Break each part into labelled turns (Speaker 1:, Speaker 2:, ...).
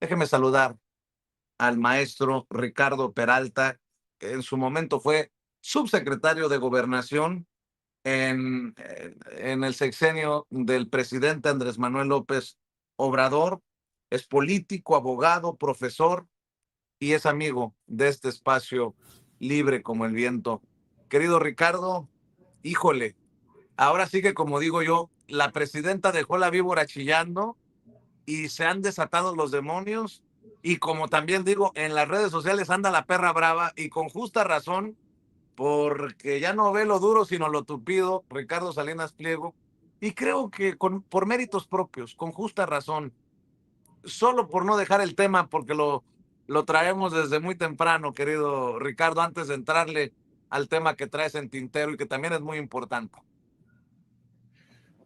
Speaker 1: Déjeme saludar al maestro Ricardo Peralta, que en su momento fue subsecretario de Gobernación en el sexenio del presidente Andrés Manuel López Obrador. Es político, abogado, profesor y es amigo de este espacio libre como el viento. Querido Ricardo, híjole, ahora sí que como digo yo, la presidenta dejó la víbora chillando y se han desatado los demonios. Y como también digo, en las redes sociales anda la perra brava y con justa razón, porque ya no ve lo duro, sino lo tupido, Ricardo Salinas Pliego. Y creo que por méritos propios, con justa razón, solo por no dejar el tema, porque lo traemos desde muy temprano, querido Ricardo, antes de entrarle al tema que traes en tintero y que también es muy importante.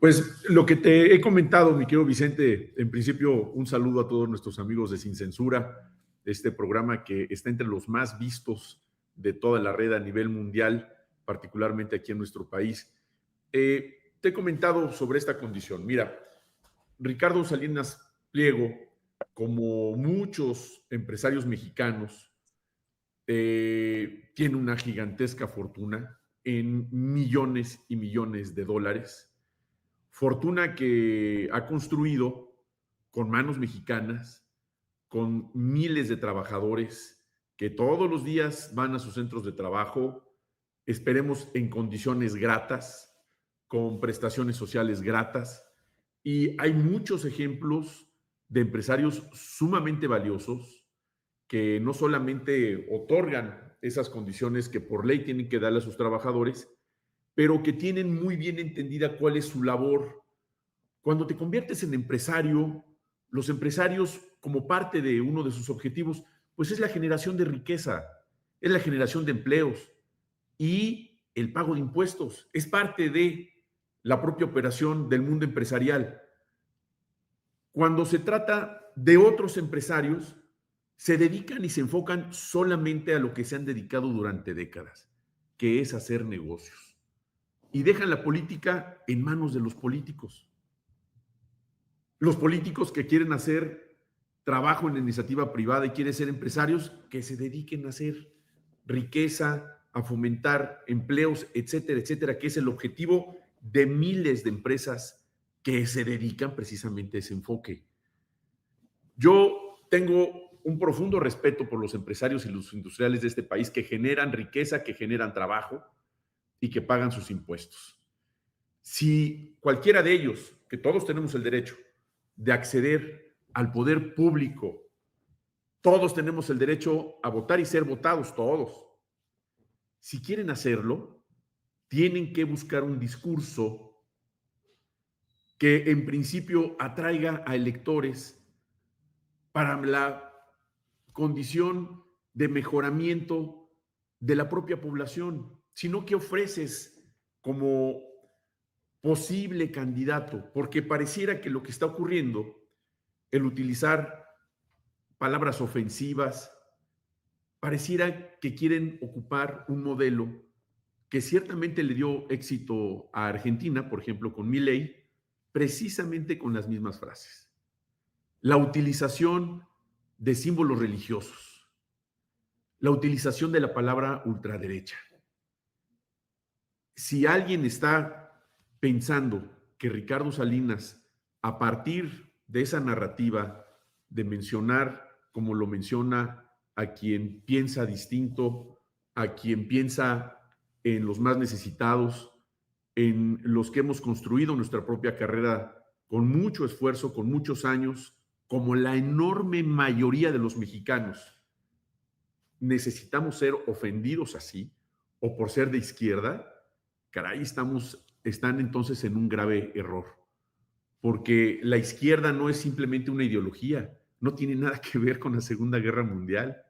Speaker 2: Pues lo que te he comentado, mi querido Vicente, en principio un saludo a todos nuestros amigos de Sin Censura, este programa que está entre los más vistos de toda la red a nivel mundial, particularmente aquí en nuestro país. Te he comentado sobre esta condición. Mira, Ricardo Salinas Pliego, como muchos empresarios mexicanos, tiene una gigantesca fortuna en millones y millones de dólares. Fortuna que ha construido con manos mexicanas, con miles de trabajadores que todos los días van a sus centros de trabajo, esperemos en condiciones gratas, con prestaciones sociales gratas. Y hay muchos ejemplos de empresarios sumamente valiosos que no solamente otorgan esas condiciones que por ley tienen que darle a sus trabajadores, pero que tienen muy bien entendida cuál es su labor. Cuando te conviertes en empresario, los empresarios, como parte de uno de sus objetivos, pues es la generación de riqueza, es la generación de empleos y el pago de impuestos. Es parte de la propia operación del mundo empresarial. Cuando se trata de otros empresarios, se dedican y se enfocan solamente a lo que se han dedicado durante décadas, que es hacer negocios. Y dejan la política en manos de los políticos. Los políticos que quieren hacer trabajo en la iniciativa privada y quieren ser empresarios, que se dediquen a hacer riqueza, a fomentar empleos, etcétera, etcétera, que es el objetivo de miles de empresas que se dedican precisamente a ese enfoque. Yo tengo un profundo respeto por los empresarios y los industriales de este país que generan riqueza, que generan trabajo y que pagan sus impuestos. Si cualquiera de ellos, que todos tenemos el derecho de acceder al poder público, todos tenemos el derecho a votar y ser votados, todos. Si quieren hacerlo, tienen que buscar un discurso que en principio atraiga a electores para la condición de mejoramiento de la propia población, sino que ofreces como posible candidato, porque pareciera que lo que está ocurriendo, el utilizar palabras ofensivas, pareciera que quieren ocupar un modelo que ciertamente le dio éxito a Argentina, por ejemplo, con Milei, precisamente con las mismas frases. La utilización de símbolos religiosos, la utilización de la palabra ultraderecha. Si alguien está pensando que Ricardo Salinas, a partir de esa narrativa de mencionar, como lo menciona, a quien piensa distinto, a quien piensa en los más necesitados, en los que hemos construido nuestra propia carrera con mucho esfuerzo, con muchos años, como la enorme mayoría de los mexicanos, necesitamos ser ofendidos así, o por ser de izquierda, caray, están entonces en un grave error, porque la izquierda no es simplemente una ideología, no tiene nada que ver con la Segunda Guerra Mundial.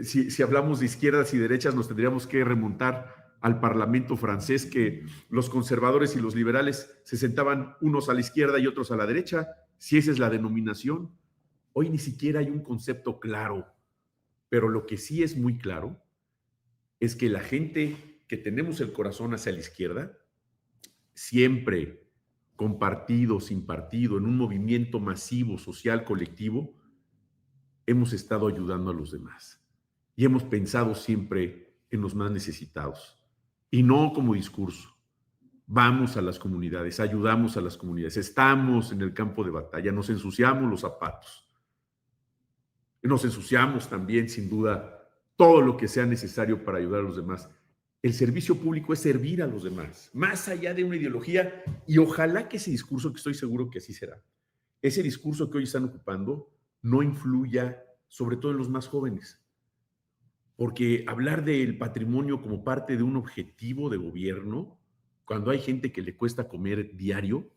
Speaker 2: Si hablamos de izquierdas y derechas, nos tendríamos que remontar al Parlamento francés, que los conservadores y los liberales se sentaban unos a la izquierda y otros a la derecha, si esa es la denominación. Hoy ni siquiera hay un concepto claro, pero lo que sí es muy claro es que la gente que tenemos el corazón hacia la izquierda, siempre, con partido, sin partido, en un movimiento masivo, social, colectivo, hemos estado ayudando a los demás. Y hemos pensado siempre en los más necesitados. Y no como discurso. Vamos a las comunidades, ayudamos a las comunidades, estamos en el campo de batalla, nos ensuciamos los zapatos. Nos ensuciamos también, sin duda, todo lo que sea necesario para ayudar a los demás. El servicio público es servir a los demás, más allá de una ideología, y ojalá que ese discurso, que estoy seguro que así será, ese discurso que hoy están ocupando, no influya sobre todo en los más jóvenes. Porque hablar del patrimonio como parte de un objetivo de gobierno, cuando hay gente que le cuesta comer diario,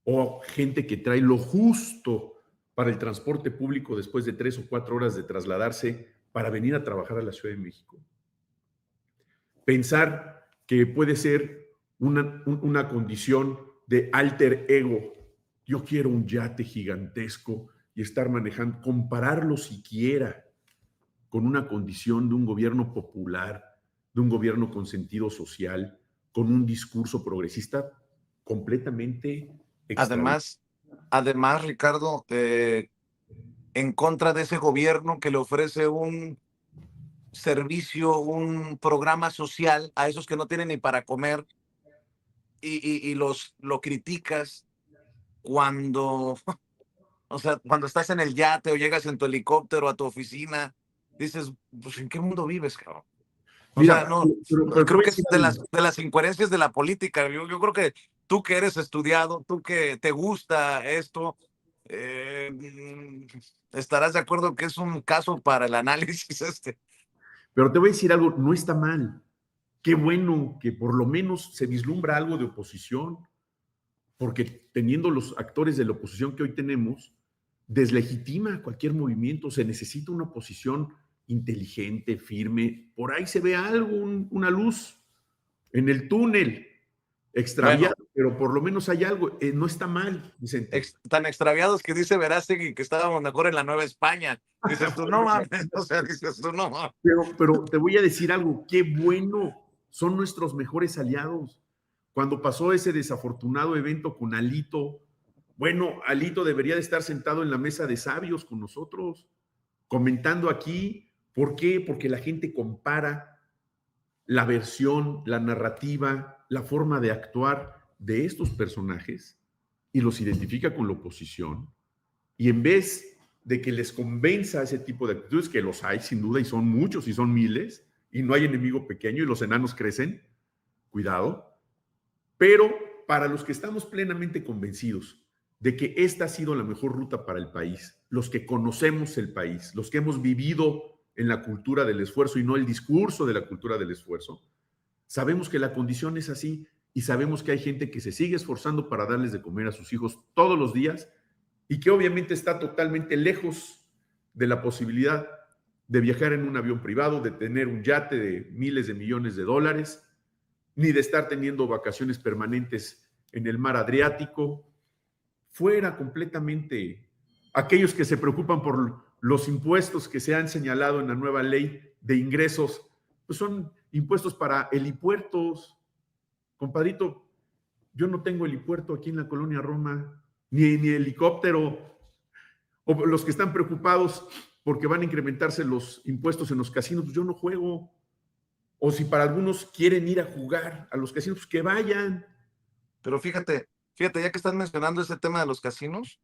Speaker 2: o gente que trae lo justo para el transporte público después de 3 o 4 horas de trasladarse para venir a trabajar a la Ciudad de México. Pensar que puede ser una condición de alter ego. Yo quiero un yate gigantesco y estar manejando, compararlo siquiera con una condición de un gobierno popular, de un gobierno con sentido social, con un discurso progresista completamente extraordinario.
Speaker 1: Además, Ricardo, en contra de ese gobierno que le ofrece un servicio, un programa social a esos que no tienen ni para comer y lo criticas cuando, o sea, cuando estás en el yate o llegas en tu helicóptero a tu oficina, dices, pues ¿en qué mundo vives, cabrón? O sea,
Speaker 2: Mira,
Speaker 1: no,
Speaker 2: pero te
Speaker 1: creo
Speaker 2: voy a
Speaker 1: que
Speaker 2: decir
Speaker 1: es
Speaker 2: algo.
Speaker 1: de las incoherencias de la política. Yo creo que tú que eres estudiado, tú que te gusta esto, estarás de acuerdo que es un caso para el análisis este.
Speaker 2: Pero te voy a decir algo, no está mal. Qué bueno que por lo menos se vislumbra algo de oposición, porque teniendo los actores de la oposición que hoy tenemos, deslegitima cualquier movimiento, se necesita una oposición inteligente, firme, por ahí se ve algo, una luz en el túnel,
Speaker 1: Bueno,
Speaker 2: extraviado, pero por lo menos hay algo, no está mal, Vicente.
Speaker 1: tan extraviados que dice Verástegui que estábamos mejor en la Nueva España. Dices tú, no mames, o sea, dices tú, no mames.
Speaker 2: Pero te voy a decir algo, qué bueno, son nuestros mejores aliados. Cuando pasó ese desafortunado evento con Alito, bueno, Alito debería de estar sentado en la mesa de sabios con nosotros, comentando aquí. ¿Por qué? Porque la gente compara la versión, la narrativa, la forma de actuar de estos personajes y los identifica con la oposición. Y en vez de que les convenza ese tipo de actitudes, que los hay sin duda y son muchos y son miles, y no hay enemigo pequeño y los enanos crecen, cuidado, pero para los que estamos plenamente convencidos de que esta ha sido la mejor ruta para el país, los que conocemos el país, los que hemos vivido en la cultura del esfuerzo y no el discurso de la cultura del esfuerzo, sabemos que la condición es así y sabemos que hay gente que se sigue esforzando para darles de comer a sus hijos todos los días y que obviamente está totalmente lejos de la posibilidad de viajar en un avión privado, de tener un yate de miles de millones de dólares, ni de estar teniendo vacaciones permanentes en el mar Adriático. Fuera completamente aquellos que se preocupan por los impuestos que se han señalado en la nueva ley de ingresos, pues son impuestos para helipuertos. Compadrito, yo no tengo helipuerto aquí en la colonia Roma, ni helicóptero. O los que están preocupados porque van a incrementarse los impuestos en los casinos, pues yo no juego. O si para algunos quieren ir a jugar a los casinos, pues que vayan.
Speaker 1: Pero fíjate, ya que estás mencionando ese tema de los casinos,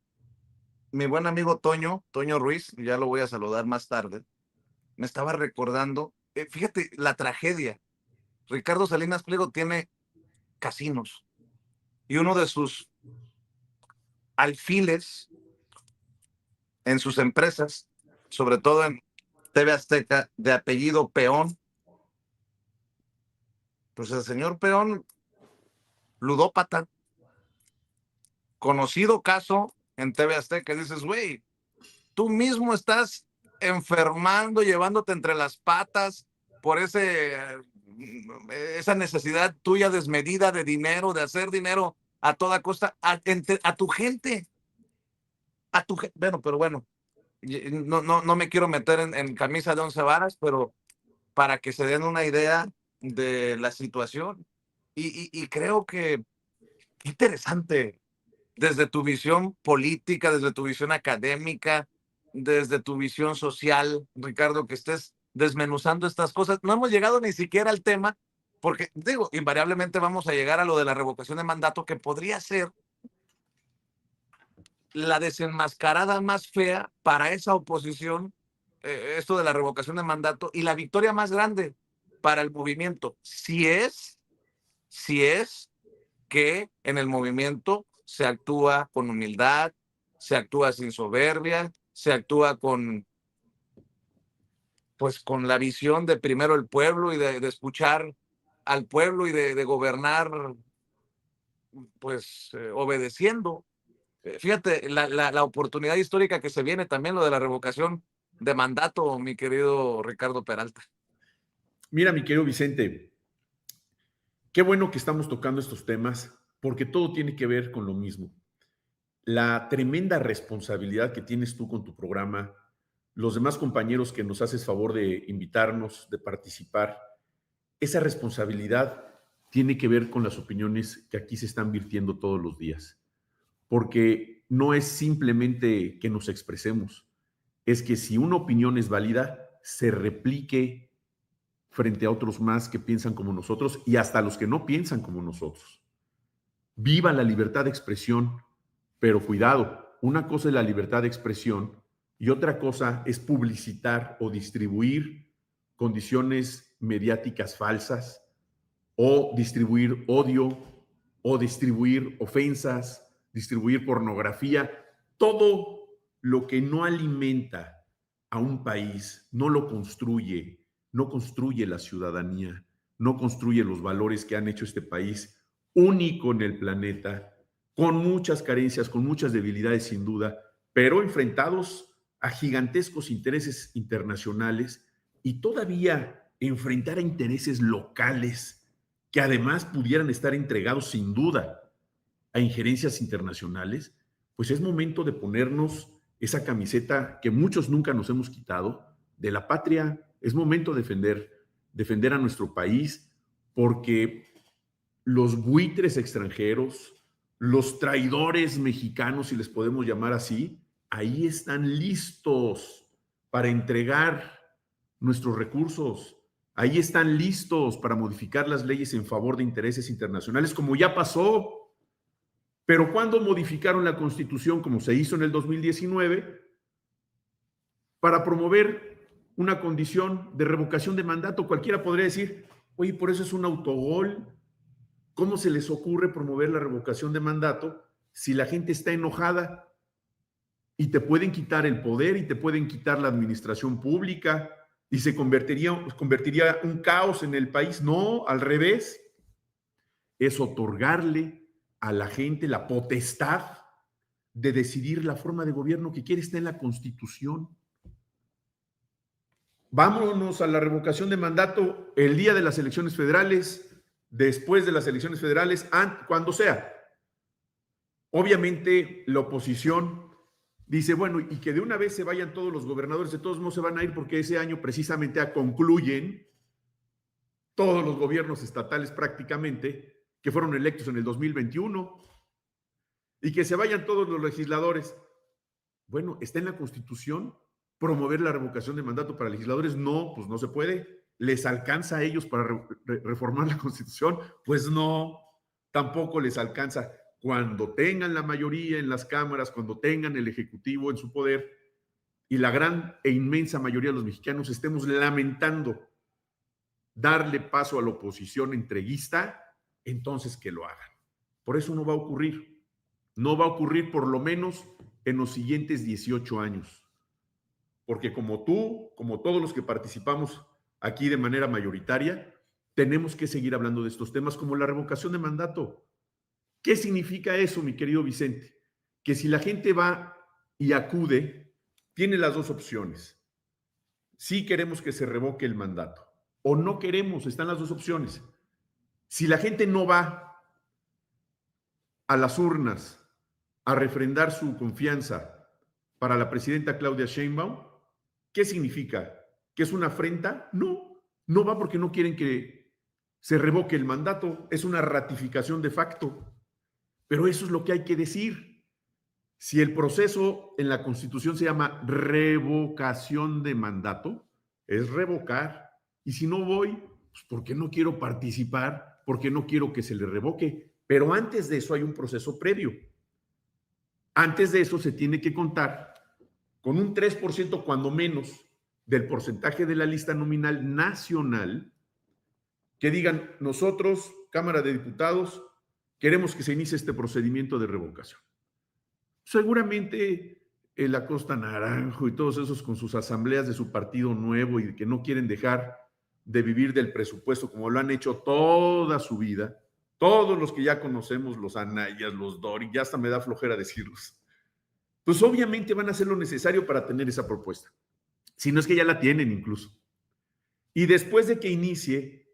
Speaker 1: mi buen amigo Toño Ruiz, ya lo voy a saludar más tarde, me estaba recordando, fíjate la tragedia. Ricardo Salinas Pliego tiene casinos y uno de sus alfiles en sus empresas, sobre todo en TV Azteca, de apellido Peón, pues el señor Peón, ludópata, conocido caso en TV Azteca, dices, güey, tú mismo estás enfermando, llevándote entre las patas por esa necesidad tuya desmedida de dinero, de hacer dinero a toda costa, a tu gente, bueno, pero bueno, no me quiero meter en camisa de 11 varas, pero para que se den una idea de la situación. Y creo que Qué interesante. Desde tu visión política, desde tu visión académica, desde tu visión social, Ricardo, que estés desmenuzando estas cosas. No hemos llegado ni siquiera al tema, porque digo, invariablemente vamos a llegar a lo de la revocación de mandato, que podría ser la desenmascarada más fea para esa oposición, esto de la revocación de mandato, y la victoria más grande para el movimiento, si es que en el movimiento se actúa con humildad, se actúa sin soberbia, se actúa con la visión de primero el pueblo y de escuchar al pueblo y de gobernar obedeciendo. Fíjate, la oportunidad histórica que se viene también, lo de la revocación de mandato, mi querido Ricardo Peralta.
Speaker 2: Mira, mi querido Vicente, qué bueno que estamos tocando estos temas porque todo tiene que ver con lo mismo. La tremenda responsabilidad que tienes tú con tu programa, los demás compañeros que nos haces favor de invitarnos, de participar, esa responsabilidad tiene que ver con las opiniones que aquí se están virtiendo todos los días. Porque no es simplemente que nos expresemos, es que si una opinión es válida, se replique frente a otros más que piensan como nosotros y hasta los que no piensan como nosotros. Viva la libertad de expresión, pero cuidado, una cosa es la libertad de expresión y otra cosa es publicitar o distribuir condiciones mediáticas falsas o distribuir odio o distribuir ofensas, distribuir pornografía, todo lo que no alimenta a un país, no lo construye, no construye la ciudadanía, no construye los valores que han hecho este país único en el planeta, con muchas carencias, con muchas debilidades sin duda, pero enfrentados a gigantescos intereses internacionales y todavía enfrentar a intereses locales que además pudieran estar entregados sin duda a injerencias internacionales, pues es momento de ponernos esa camiseta que muchos nunca nos hemos quitado de la patria. Es momento de defender a nuestro país porque los buitres extranjeros, los traidores mexicanos, si les podemos llamar así, ahí están listos para entregar nuestros recursos. Ahí están listos para modificar las leyes en favor de intereses internacionales, como ya pasó. Pero cuando modificaron la Constitución, como se hizo en el 2019, para promover una condición de revocación de mandato, cualquiera podría decir, oye, por eso es un autogol. ¿Cómo se les ocurre promover la revocación de mandato si la gente está enojada y te pueden quitar el poder y te pueden quitar la administración pública y se convertiría un caos en el país? No, al revés. Es otorgarle a la gente la potestad de decidir la forma de gobierno que quiere. Está en la Constitución. Vámonos a la revocación de mandato el día de las elecciones federales, después de las elecciones federales, cuando sea. Obviamente la oposición dice, bueno, y que de una vez se vayan todos los gobernadores, de todos modos se van a ir porque ese año precisamente concluyen todos los gobiernos estatales prácticamente que fueron electos en el 2021 y que se vayan todos los legisladores. Bueno, está en la Constitución promover la revocación de mandato para legisladores. No, pues no se puede. ¿Les alcanza a ellos para reformar la Constitución? Pues no, tampoco les alcanza. Cuando tengan la mayoría en las cámaras, cuando tengan el Ejecutivo en su poder y la gran e inmensa mayoría de los mexicanos estemos lamentando darle paso a la oposición entreguista, entonces que lo hagan. Por eso no va a ocurrir. No va a ocurrir por lo menos en los siguientes 18 años. Porque como tú, como todos los que participamos aquí de manera mayoritaria, tenemos que seguir hablando de estos temas como la revocación de mandato. ¿Qué significa eso, mi querido Vicente? Que si la gente va y acude, tiene las dos opciones. Sí queremos que se revoque el mandato o no queremos, están las dos opciones. Si la gente no va a las urnas a refrendar su confianza para la presidenta Claudia Sheinbaum, ¿qué significa? ¿Que es una afrenta? No, no va porque no quieren que se revoque el mandato, es una ratificación de facto. Pero eso es lo que hay que decir. Si el proceso en la Constitución se llama revocación de mandato, es revocar. Y si no voy, pues porque no quiero participar, porque no quiero que se le revoque. Pero antes de eso hay un proceso previo. Antes de eso se tiene que contar con un 3% cuando menos del porcentaje de la lista nominal nacional que digan: nosotros, Cámara de Diputados, queremos que se inicie este procedimiento de revocación. Seguramente el Acosta Naranjo y todos esos con sus asambleas de su partido nuevo y que no quieren dejar de vivir del presupuesto como lo han hecho toda su vida, todos los que ya conocemos, los Anayas, los Dori, ya hasta me da flojera decirlos, pues obviamente van a hacer lo necesario para tener esa propuesta, si no es que ya la tienen incluso. Y después de que inicie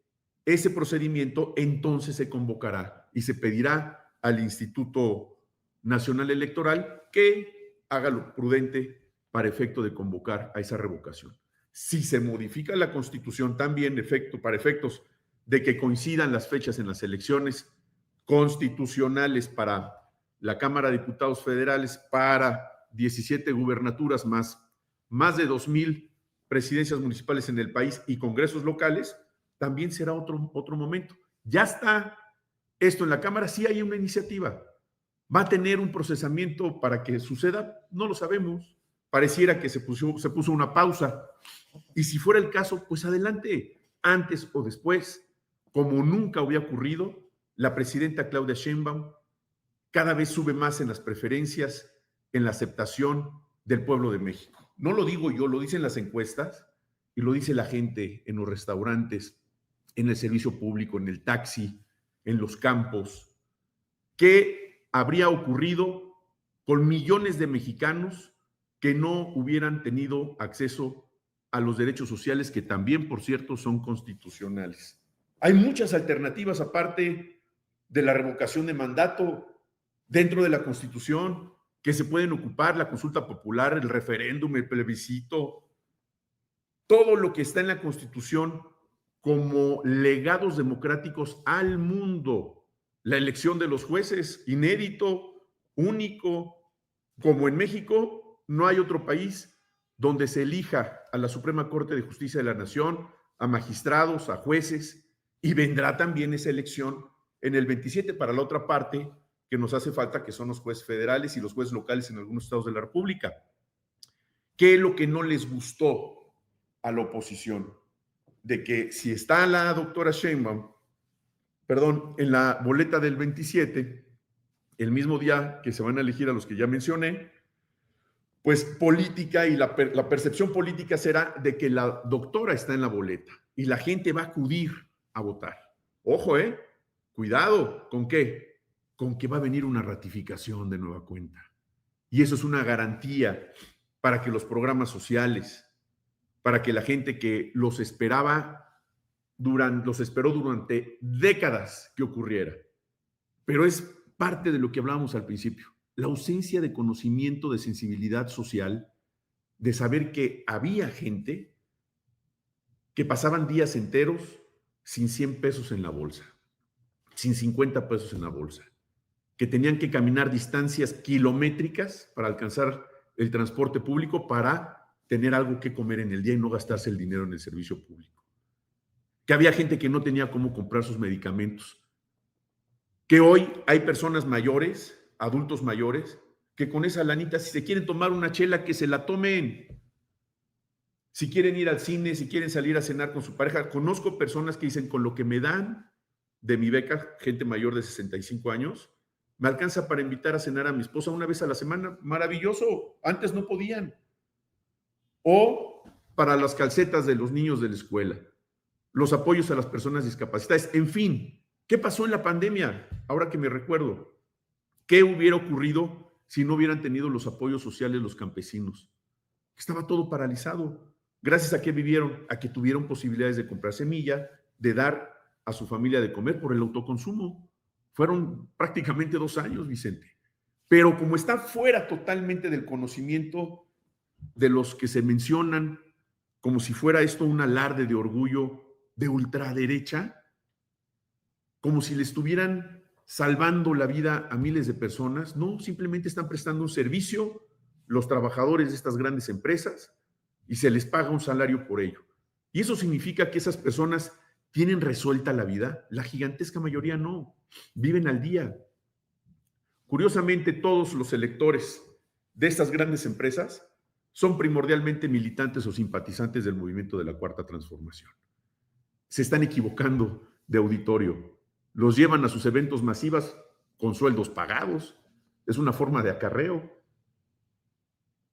Speaker 2: ese procedimiento, entonces se convocará y se pedirá al Instituto Nacional Electoral que haga lo prudente para efecto de convocar a esa revocación. Si se modifica la Constitución también para efectos de que coincidan las fechas en las elecciones constitucionales para la Cámara de Diputados Federales, para 17 gubernaturas más de 2,000 presidencias municipales en el país y congresos locales, también será otro momento. Ya está esto en la Cámara, sí hay una iniciativa. ¿Va a tener un procesamiento para que suceda? No lo sabemos. Pareciera que se puso una pausa. Y si fuera el caso, pues adelante, antes o después, como nunca había ocurrido, la presidenta Claudia Sheinbaum cada vez sube más en las preferencias, en la aceptación del pueblo de México. No lo digo yo, lo dicen las encuestas y lo dice la gente en los restaurantes, en el servicio público, en el taxi, en los campos. ¿Qué habría ocurrido con millones de mexicanos que no hubieran tenido acceso a los derechos sociales, que también, por cierto, son constitucionales? Hay muchas alternativas aparte de la revocación de mandato dentro de la Constitución que se pueden ocupar: la consulta popular, el referéndum, el plebiscito, todo lo que está en la Constitución como legados democráticos al mundo. La elección de los jueces, inédito, único, como en México, no hay otro país donde se elija a la Suprema Corte de Justicia de la Nación, a magistrados, a jueces, y vendrá también esa elección en el 27 para la otra parte que nos hace falta, que son los jueces federales y los jueces locales en algunos estados de la República. ¿Qué es lo que no les gustó a la oposición? De que si está la doctora Sheinbaum, en la boleta del 27, el mismo día que se van a elegir a los que ya mencioné, pues política y la percepción política será de que la doctora está en la boleta y la gente va a acudir a votar. Ojo, cuidado, ¿con qué? Con que va a venir una ratificación de nueva cuenta. Y eso es una garantía para que los programas sociales, para que la gente que los esperó durante décadas que ocurriera. Pero es parte de lo que hablábamos al principio, la ausencia de conocimiento, de sensibilidad social, de saber que había gente que pasaban días enteros sin 100 pesos en la bolsa, sin 50 pesos en la bolsa, que tenían que caminar distancias kilométricas para alcanzar el transporte público para tener algo que comer en el día y no gastarse el dinero en el servicio público. Que había gente que no tenía cómo comprar sus medicamentos. Que hoy hay personas mayores, adultos mayores, que con esa lanita, si se quieren tomar una chela, que se la tomen. Si quieren ir al cine, si quieren salir a cenar con su pareja. Conozco personas que dicen: con lo que me dan de mi beca, gente mayor de 65 años, me alcanza para invitar a cenar a mi esposa una vez a la semana. Maravilloso, antes no podían. O para las calcetas de los niños de la escuela, los apoyos a las personas discapacitadas, en fin. ¿Qué pasó en la pandemia? Ahora que me recuerdo, ¿qué hubiera ocurrido si no hubieran tenido los apoyos sociales los campesinos? Estaba todo paralizado. ¿Gracias a qué vivieron? A que tuvieron posibilidades de comprar semilla, de dar a su familia de comer por el autoconsumo. Fueron prácticamente 2 años, Vicente. Pero como está fuera totalmente del conocimiento de los que se mencionan, como si fuera esto un alarde de orgullo de ultraderecha, como si le estuvieran salvando la vida a miles de personas. No, simplemente están prestando un servicio los trabajadores de estas grandes empresas y se les paga un salario por ello. Y eso significa que esas personas tienen resuelta la vida. La gigantesca mayoría no, viven al día. Curiosamente, todos los electores de estas grandes empresas son primordialmente militantes o simpatizantes del movimiento de la Cuarta Transformación. Se están equivocando de auditorio. Los llevan a sus eventos masivos con sueldos pagados. Es una forma de acarreo.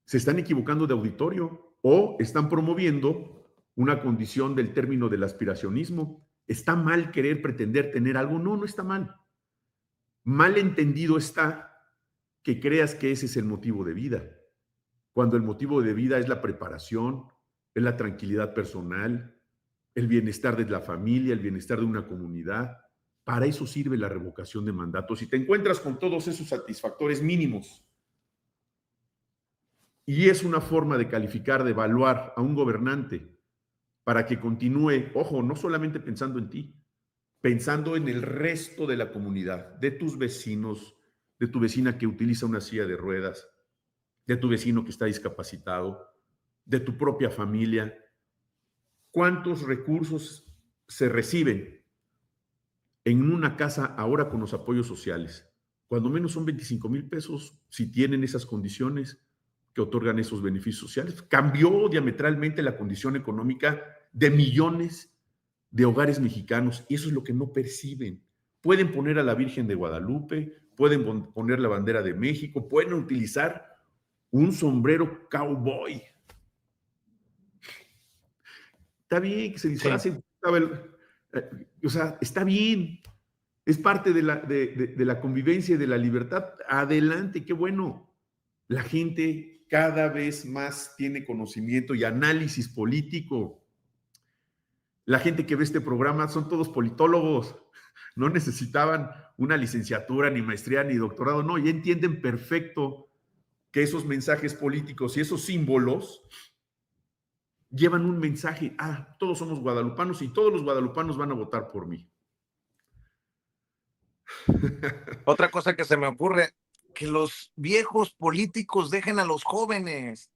Speaker 2: Se están equivocando de auditorio o están promoviendo una condición del término del aspiracionismo. ¿Está mal querer pretender tener algo? No, no está mal. Mal entendido está que creas que ese es el motivo de vida, cuando el motivo de vida es la preparación, es la tranquilidad personal, el bienestar de la familia, el bienestar de una comunidad. Para eso sirve la revocación de mandatos. Si te encuentras con todos esos satisfactores mínimos y es una forma de calificar, de evaluar a un gobernante para que continúe, ojo, no solamente pensando en ti, pensando en el resto de la comunidad, de tus vecinos, de tu vecina que utiliza una silla de ruedas, de tu vecino que está discapacitado, de tu propia familia. ¿Cuántos recursos se reciben en una casa ahora con los apoyos sociales? Cuando menos son 25,000 pesos si tienen esas condiciones que otorgan esos beneficios sociales. Cambió diametralmente la condición económica de millones de hogares mexicanos y eso es lo que no perciben. Pueden poner a la Virgen de Guadalupe, pueden poner la bandera de México, pueden utilizar un sombrero cowboy. Está bien que se disfracen, sí. O sea, está bien, es parte de la convivencia y de la libertad. Adelante, qué bueno. La gente cada vez más tiene conocimiento y análisis político. La gente que ve este programa son todos politólogos, no necesitaban una licenciatura, ni maestría, ni doctorado, no, ya entienden perfecto que esos mensajes políticos y esos símbolos llevan un mensaje, todos somos guadalupanos y todos los guadalupanos van a votar por mí.
Speaker 1: Otra cosa que se me ocurre, que los viejos políticos dejen a los jóvenes.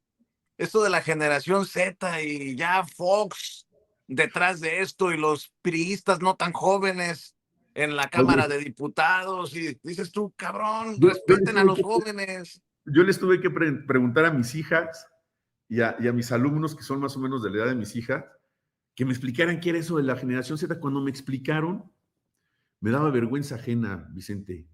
Speaker 1: Esto de la generación Z y ya Fox detrás de esto y los priistas no tan jóvenes en la Cámara de Diputados y dices tú, cabrón, respeten a los jóvenes.
Speaker 2: Yo les tuve que preguntar a mis hijas y a mis alumnos que son más o menos de la edad de mis hijas, que me explicaran qué era eso de la generación Z. Cuando me explicaron, me daba vergüenza ajena, Vicente.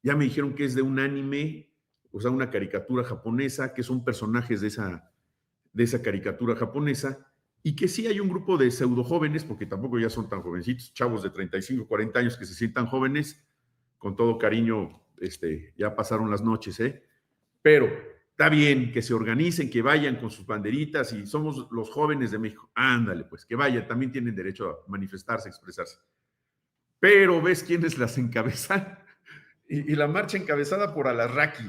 Speaker 2: Ya me dijeron que es de un anime, o sea, una caricatura japonesa, que son personajes de esa caricatura japonesa, y que sí hay un grupo de pseudo jóvenes, porque tampoco ya son tan jovencitos, chavos de 35, 40 años que se sientan jóvenes, con todo cariño, ya pasaron las noches, pero está bien que se organicen, que vayan con sus banderitas y somos los jóvenes de México. Ándale, pues, que vayan, también tienen derecho a manifestarse, a expresarse. Pero ves quiénes las encabezan y la marcha encabezada por Alarraqui,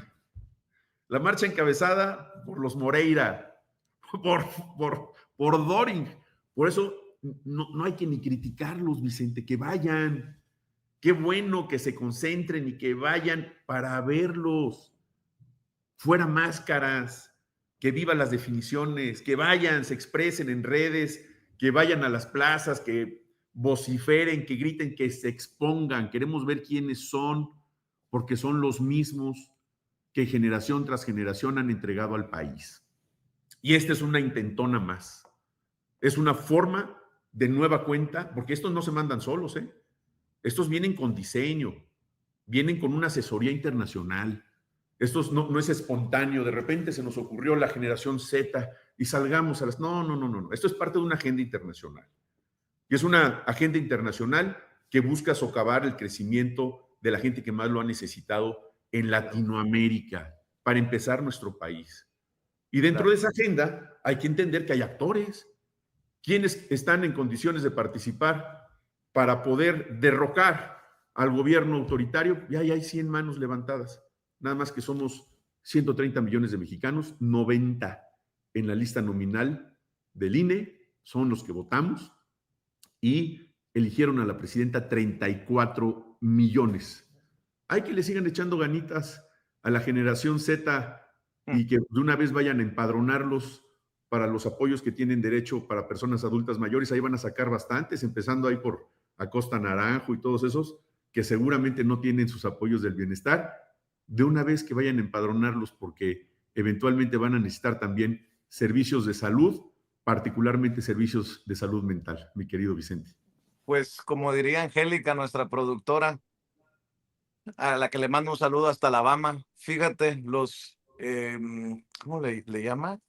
Speaker 2: la marcha encabezada por los Moreira, por Doring. Por eso no hay que ni criticarlos, Vicente, que vayan. Qué bueno que se concentren y que vayan para verlos. Fuera máscaras, que vivan las definiciones, que vayan, se expresen en redes, que vayan a las plazas, que vociferen, que griten, que se expongan. Queremos ver quiénes son, porque son los mismos que generación tras generación han entregado al país. Y esta es una intentona más. Es una forma de nueva cuenta, porque estos no se mandan solos, Estos vienen con diseño, vienen con una asesoría internacional. Esto no es espontáneo, de repente se nos ocurrió la generación Z y salgamos a las... No. Esto es parte de una agenda internacional. Y es una agenda internacional que busca socavar el crecimiento de la gente que más lo ha necesitado en Latinoamérica, para empezar nuestro país. Y dentro de esa agenda hay que entender que hay actores, quienes están en condiciones de participar para poder derrocar al gobierno autoritario. Y ahí hay 100 manos levantadas. Nada más que somos 130 millones de mexicanos, 90 en la lista nominal del INE, son los que votamos, y eligieron a la presidenta 34 millones hay que le sigan echando ganitas a la generación Z
Speaker 1: Mm.
Speaker 2: y que de una vez vayan a empadronarlos para los apoyos que tienen derecho para personas adultas mayores. Ahí van a sacar bastantes, empezando ahí por Acosta Naranjo y todos esos que seguramente no tienen sus apoyos del bienestar. De una vez que vayan a empadronarlos porque eventualmente van a necesitar también servicios de salud, particularmente servicios de salud mental, mi querido Vicente.
Speaker 1: Pues como diría Angélica, nuestra productora, a la que le mando un saludo hasta Alabama, fíjate, ¿cómo le llama?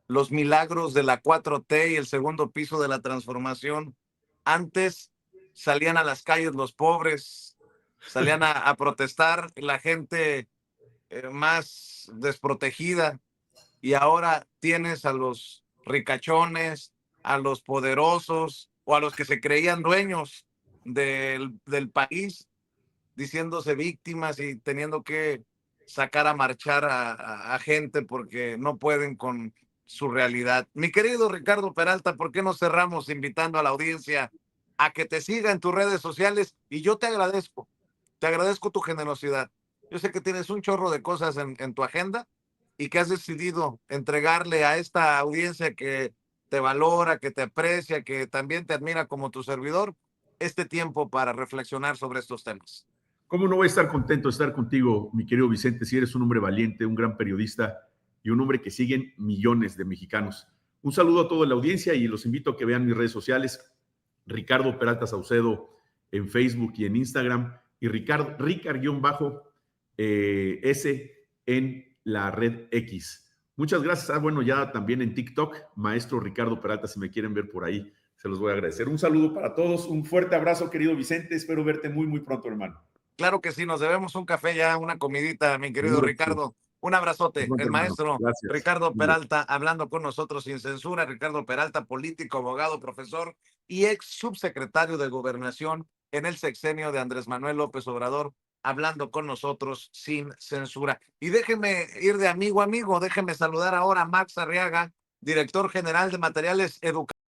Speaker 1: Los milagros de la 4T y el segundo piso de la transformación. Antes salían a las calles los pobres, salían a protestar la gente más desprotegida, y ahora tienes a los ricachones, a los poderosos o a los que se creían dueños del país diciéndose víctimas y teniendo que sacar a marchar a gente porque no pueden con su realidad. Mi querido Ricardo Peralta, ¿por qué no cerramos invitando a la audiencia a que te siga en tus redes sociales? Y yo te agradezco tu generosidad. Yo sé que tienes un chorro de cosas en tu agenda y que has decidido entregarle a esta audiencia que te valora, que te aprecia, que también te admira como tu servidor, este tiempo para reflexionar sobre estos temas.
Speaker 2: ¿Cómo no voy a estar contento de estar contigo, mi querido Vicente, si eres un hombre valiente, un gran periodista y un hombre que siguen millones de mexicanos? Un saludo a toda la audiencia y los invito a que vean mis redes sociales, Ricardo Peralta Saucedo en Facebook y en Instagram, y Ricard-S en la red X. Muchas gracias. Bueno, ya también en TikTok, Maestro Ricardo Peralta, si me quieren ver por ahí, se los voy a agradecer. Un saludo para todos, un fuerte abrazo, querido Vicente. Espero verte muy, muy pronto, hermano.
Speaker 1: Claro que sí, nos debemos un café ya, una comidita, mi querido
Speaker 2: Seguro que sí.
Speaker 1: Ricardo. Un abrazote.
Speaker 2: Pronto,
Speaker 1: El
Speaker 2: hermano.
Speaker 1: maestro
Speaker 2: Gracias.
Speaker 1: Ricardo
Speaker 2: Muy bien.
Speaker 1: Peralta hablando con nosotros sin censura. Ricardo Peralta, político, abogado, profesor y ex subsecretario de Gobernación en el sexenio de Andrés Manuel López Obrador, hablando con nosotros sin censura. Y déjeme ir de amigo a amigo, déjeme saludar ahora a Max Arriaga, director general de Materiales Educativos.